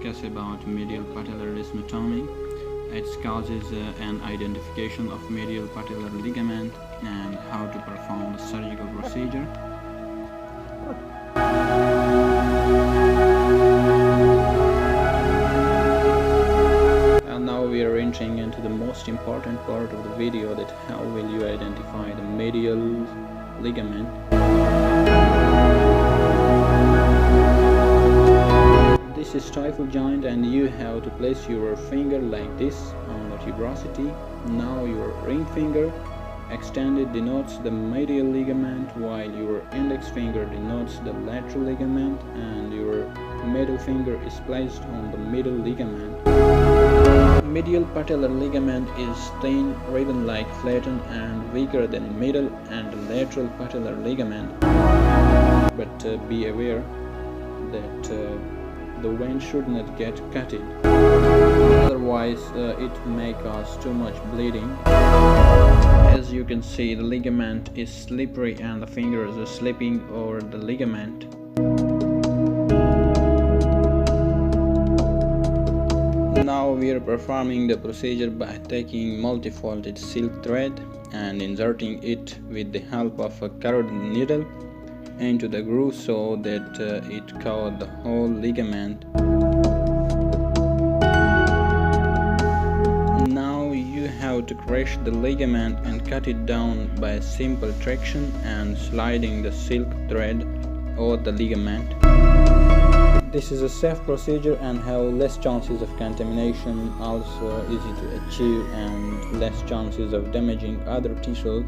discuss about medial patellar desmotomy, its causes and identification of medial patellar ligament, and how to perform the surgical procedure. And now we are entering into the most important part of the video, that how will you identify the medial ligament. This is stifle joint, and you have to place your finger like this on the tuberosity. Now your ring finger extended denotes the medial ligament, while your index finger denotes the lateral ligament, and your middle finger is placed on the middle ligament. Medial patellar ligament is thin, ribbon-like, flattened, and weaker than middle and lateral patellar ligament. But be aware that the vein should not get cutted, otherwise it may cause too much bleeding. As you can see, the ligament is slippery and the fingers are slipping over the ligament. Now we are performing the procedure by taking multifolded silk thread and inserting it with the help of a curved needle into the groove so that it covers the whole ligament. Now you have to crush the ligament and cut it down by simple traction and sliding the silk thread over the ligament. This is a safe procedure and have less chances of contamination, also easy to achieve and less chances of damaging other tissues.